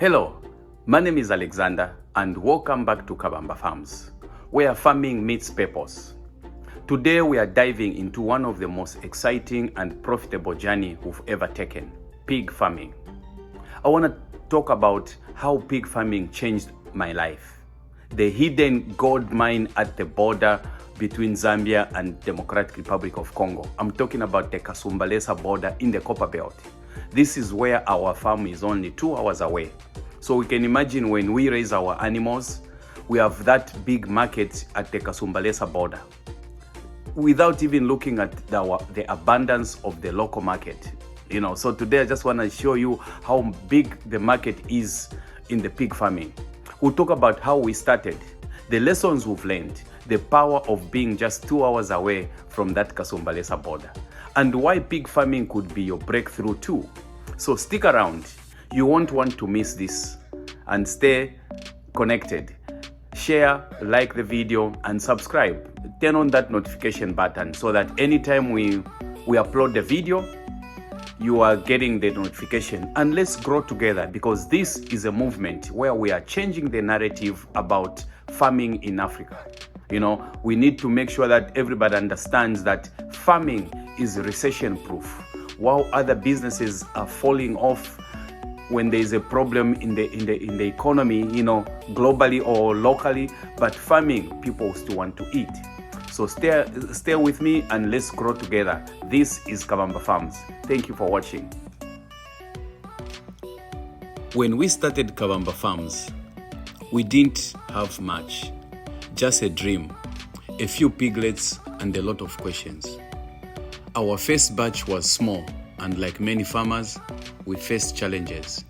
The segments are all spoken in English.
Hello, my name is Alexander and welcome back to Kabamba Farms, where farming meets purpose. Today we are diving into one of the most exciting and profitable journey we've ever taken, pig farming. I want to talk about how pig farming changed my life, the hidden gold mine at the border between Zambia and Democratic Republic of Congo. I'm talking about the Kasumbalesa border in the Copper Belt. This is where our farm is only 2 hours away. So we can imagine when we raise our animals, we have that big market at the Kasumbalesa border without even looking at the abundance of the local market. So today I just want to show you how big the market is in the pig farming. We'll talk about how we started, the lessons we've learned, the power of being just 2 hours away from that Kasumbalesa border, and why pig farming could be your breakthrough too. So stick around, you won't want to miss this, and stay connected. Share, like the video, and subscribe. Turn on that notification button so that anytime we upload the video, you are getting the notification. And let's grow together, because this is a movement where we are changing the narrative about farming in Africa. We need to make sure that everybody understands that farming is recession proof. While other businesses are falling off when there is a problem in the economy, globally or locally, but farming, people still want to eat. So stay with me and let's grow together. This is Kabamba Farms. Thank you for watching. When we started Kabamba Farms, we didn't have much, just a dream, a few piglets and a lot of questions. Our first batch was small, and like many farmers, we faced challenges: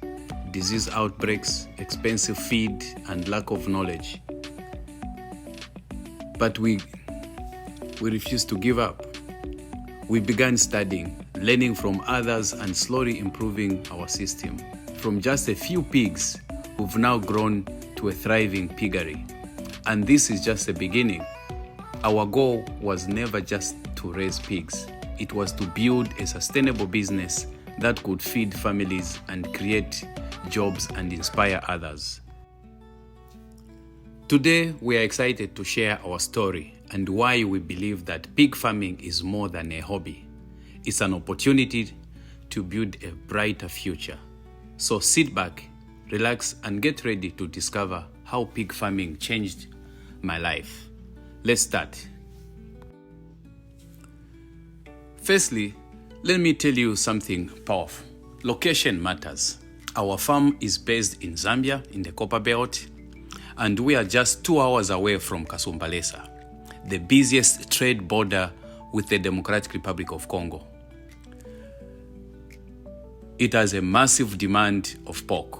disease outbreaks, expensive feed, and lack of knowledge. But we refused to give up. We began studying, learning from others, and slowly improving our system. From just a few pigs, we've now grown to a thriving piggery. And this is just the beginning. Our goal was never just to raise pigs. It was to build a sustainable business that could feed families and create jobs and inspire others. Today, we are excited to share our story and why we believe that pig farming is more than a hobby. It's an opportunity to build a brighter future. So sit back, relax, and get ready to discover how pig farming changed my life. Let's start. Firstly, let me tell you something powerful. Location matters. Our farm is based in Zambia, in the Copper Belt, and we are just 2 hours away from Kasumbalesa, the busiest trade border with the Democratic Republic of Congo. It has a massive demand of pork,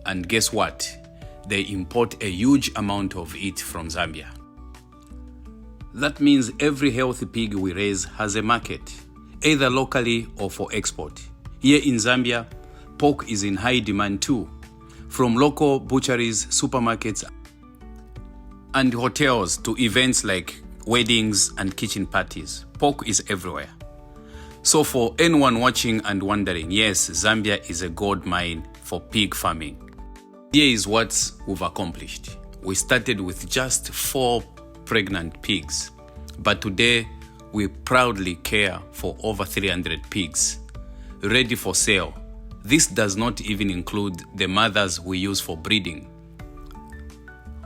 and guess what? They import a huge amount of it from Zambia. That means every healthy pig we raise has a market, either locally or for export. Here in Zambia, pork is in high demand too, from local butcheries, supermarkets, and hotels to events like weddings and kitchen parties. Pork is everywhere. So for anyone watching and wondering, yes, Zambia is a gold mine for pig farming. Here is what we've accomplished. We started with just 4 pregnant pigs, but today we proudly care for over 300 pigs, ready for sale. This does not even include the mothers we use for breeding.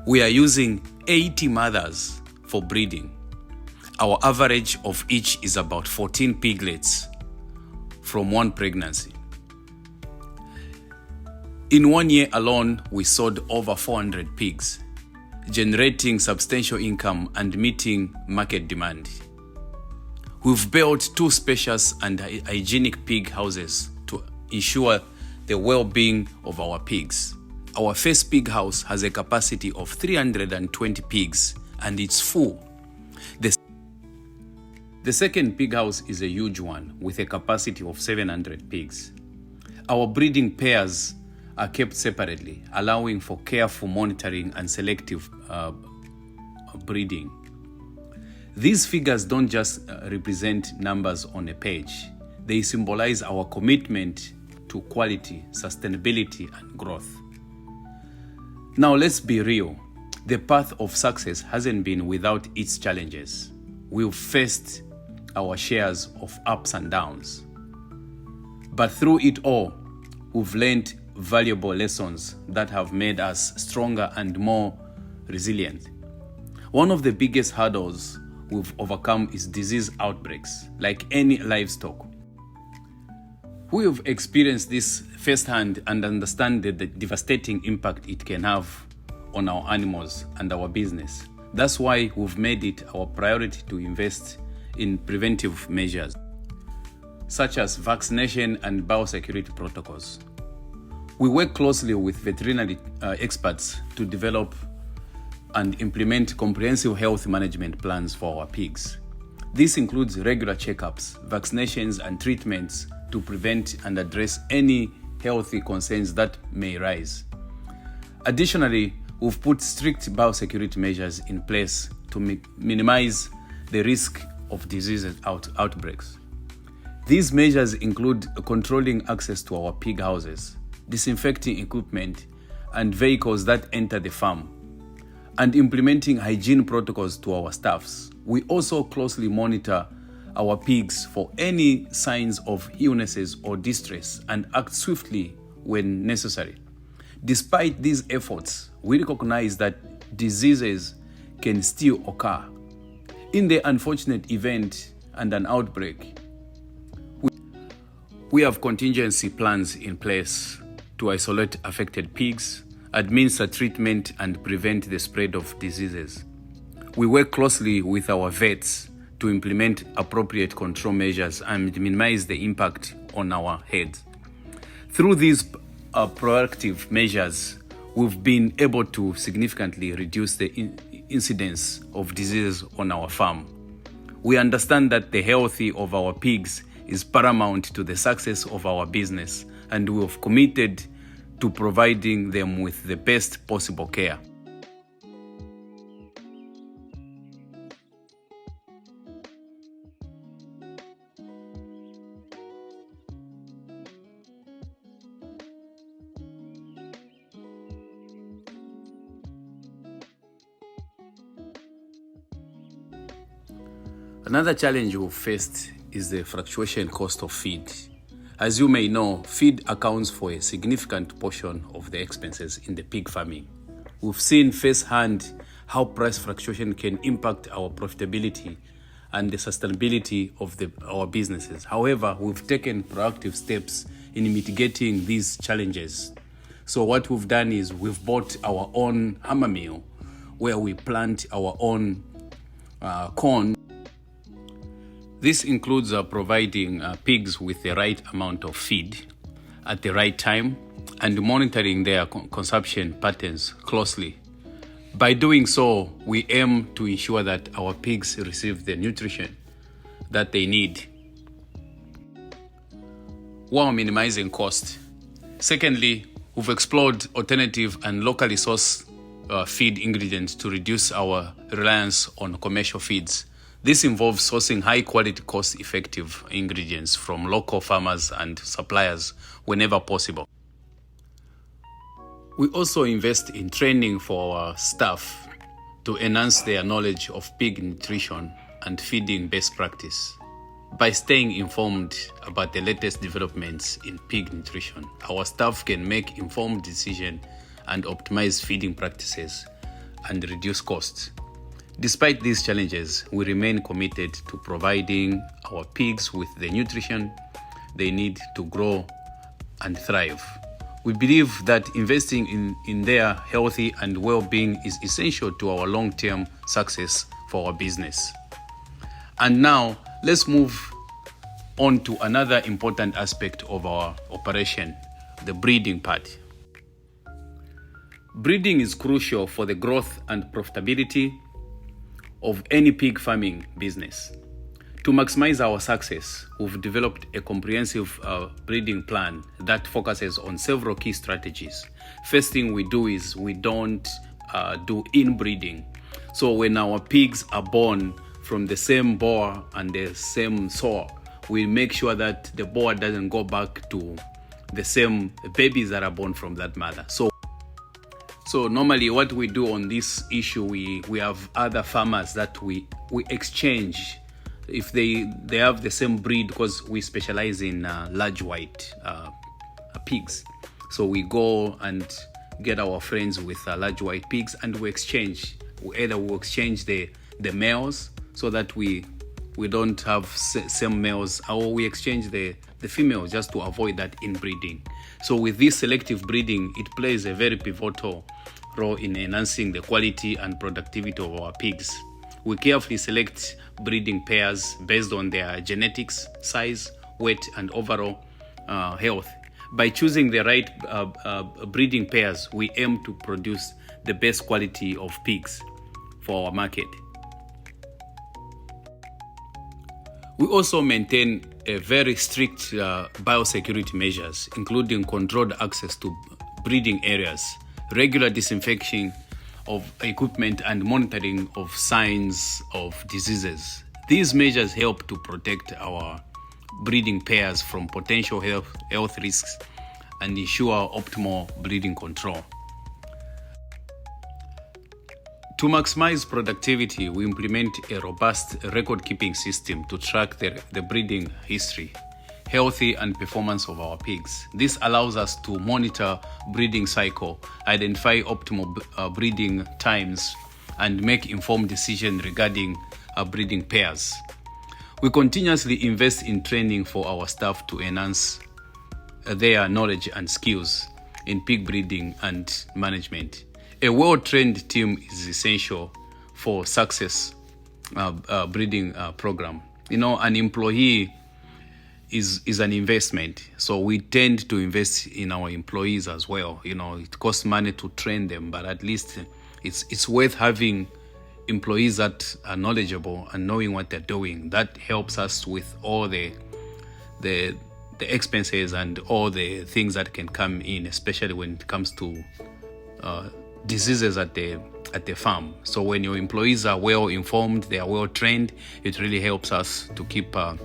We are using 80 mothers for breeding. Our average of each is about 14 piglets from one pregnancy. In 1 year alone, we sold over 400 pigs, generating substantial income and meeting market demand. We've built 2 spacious and hygienic pig houses to ensure the well-being of our pigs. Our first pig house has a capacity of 320 pigs and it's full. The second pig house is a huge one with a capacity of 700 pigs. Our breeding pairs are kept separately, allowing for careful monitoring and selective breeding. These figures don't just represent numbers on a page. They symbolize our commitment to quality, sustainability, and growth. Now let's be real. The path of success hasn't been without its challenges. We've faced our shares of ups and downs. But through it all, we've learned valuable lessons that have made us stronger and more resilient. One of the biggest hurdles we've overcome is disease outbreaks, like any livestock. We have experienced this firsthand and understand the devastating impact it can have on our animals and our business. That's why we've made it our priority to invest in preventive measures, such as vaccination and biosecurity protocols. We work closely with veterinary experts to develop and implement comprehensive health management plans for our pigs. This includes regular checkups, vaccinations, and treatments to prevent and address any healthy concerns that may rise. Additionally, we've put strict biosecurity measures in place to minimize the risk of disease outbreaks. These measures include controlling access to our pig houses, disinfecting equipment and vehicles that enter the farm, and implementing hygiene protocols to our staffs. We also closely monitor our pigs for any signs of illnesses or distress and act swiftly when necessary. Despite these efforts, we recognize that diseases can still occur. In the unfortunate event and an outbreak, we have contingency plans in place to isolate affected pigs, administer treatment, and prevent the spread of diseases. We work closely with our vets to implement appropriate control measures and minimize the impact on our heads. Through these proactive measures, we've been able to significantly reduce the incidence of diseases on our farm. We understand that the health of our pigs is paramount to the success of our business, and we have committed to providing them with the best possible care. Another challenge we've faced is the fluctuation cost of feed. As you may know, feed accounts for a significant portion of the expenses in the pig farming. We've seen firsthand how price fluctuation can impact our profitability and the sustainability of our businesses. However, we've taken proactive steps in mitigating these challenges. So what we've done is we've bought our own hammer mill where we plant our own corn. This includes providing pigs with the right amount of feed at the right time and monitoring their consumption patterns closely. By doing so, we aim to ensure that our pigs receive the nutrition that they need while minimizing cost. Secondly, we've explored alternative and locally sourced feed ingredients to reduce our reliance on commercial feeds. This involves sourcing high-quality, cost-effective ingredients from local farmers and suppliers whenever possible. We also invest in training for our staff to enhance their knowledge of pig nutrition and feeding best practice. By staying informed about the latest developments in pig nutrition, our staff can make informed decisions and optimize feeding practices and reduce costs. Despite these challenges, we remain committed to providing our pigs with the nutrition they need to grow and thrive. We believe that investing in their healthy and well-being is essential to our long-term success for our business. And now, let's move on to another important aspect of our operation, the breeding part. Breeding is crucial for the growth and profitability of any pig farming business. To maximize our success, we've developed a comprehensive breeding plan that focuses on several key strategies. First thing we do is we don't do inbreeding. So when our pigs are born from the same boar and the same sow, we make sure that the boar doesn't go back to the same babies that are born from that mother. So So normally what we do on this issue, we have other farmers that we exchange if they have the same breed, because we specialize in large white pigs. So we go and get our friends with large white pigs, and we exchange. Either we exchange the males so that we don't have same males, or we exchange the females just to avoid that inbreeding. So with this selective breeding, it plays a very pivotal role in enhancing the quality and productivity of our pigs. We carefully select breeding pairs based on their genetics, size, weight, and overall health. By choosing the right breeding pairs, we aim to produce the best quality of pigs for our market. We also maintain a very strict biosecurity measures, including controlled access to breeding areas, regular disinfection of equipment, and monitoring of signs of diseases. These measures help to protect our breeding pairs from potential health risks and ensure optimal breeding control. To maximize productivity, we implement a robust record-keeping system to track the breeding history, health, and performance of our pigs. This allows us to monitor breeding cycle, identify optimal breeding times, and make informed decisions regarding breeding pairs. We continuously invest in training for our staff to enhance their knowledge and skills in pig breeding and management. A well-trained team is essential for success breeding program. An employee is an investment, so we tend to invest in our employees as well. It costs money to train them, but at least it's worth having employees that are knowledgeable and knowing what they're doing. That helps us with all the expenses and all the things that can come in, especially when it comes to diseases at the farm. So when your employees are well informed, they are well trained, it really helps us to keep our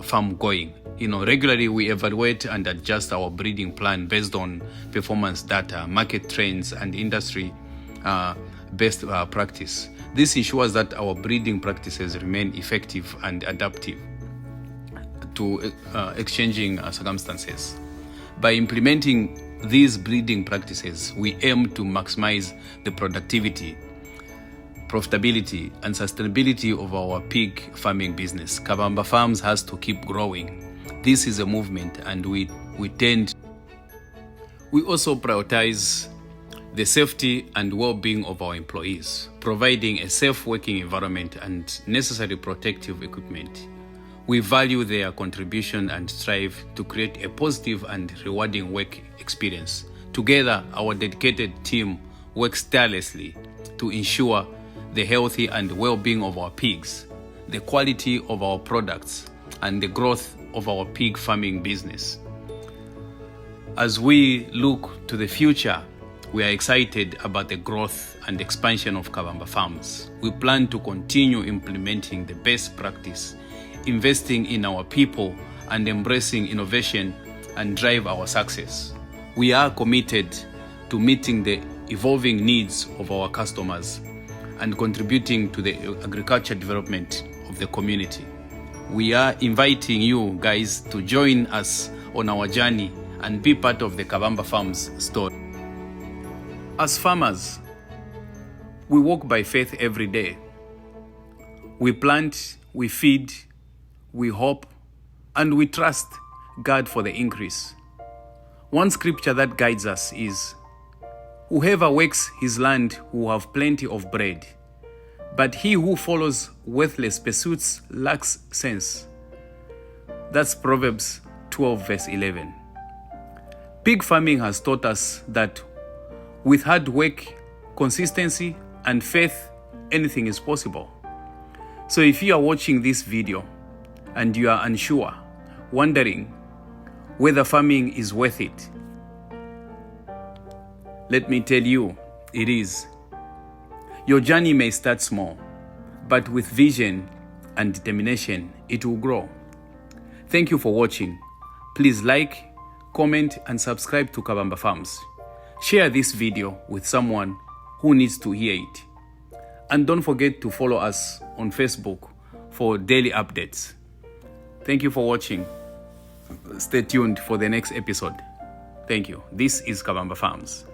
farm going. Regularly we evaluate and adjust our breeding plan based on performance data, market trends, and industry best practice. This ensures that our breeding practices remain effective and adaptive to exchanging circumstances. By implementing these breeding practices, we aim to maximize the productivity, profitability, and sustainability of our pig farming business. Kabamba Farms has to keep growing. This is a movement, and we also prioritize the safety and well-being of our employees, providing a safe working environment and necessary protective equipment. We value their contribution and strive to create a positive and rewarding work experience. Together, our dedicated team works tirelessly to ensure the healthy and well-being of our pigs, the quality of our products, and the growth of our pig farming business. As we look to the future, we are excited about the growth and expansion of Kabamba Farms. We plan to continue implementing the best practice, investing in our people, and embracing innovation and drive our success. We are committed to meeting the evolving needs of our customers and contributing to the agriculture development of the community. We are inviting you guys to join us on our journey and be part of the Kabamba Farms story. As farmers, we walk by faith every day. We plant, we feed, we hope, and we trust God for the increase. One scripture that guides us is, "Whoever works his land will have plenty of bread, but he who follows worthless pursuits lacks sense." That's Proverbs 12 verse 11. Pig farming has taught us that with hard work, consistency, and faith, anything is possible. So if you are watching this video and you are unsure, wondering whether farming is worth it, let me tell you, it is. Your journey may start small, but with vision and determination, it will grow. Thank you for watching. Please like, comment, and subscribe to Kabamba Farms. Share this video with someone who needs to hear it. And don't forget to follow us on Facebook for daily updates. Thank you for watching. Stay tuned for the next episode. Thank you. This is Kabamba Farms.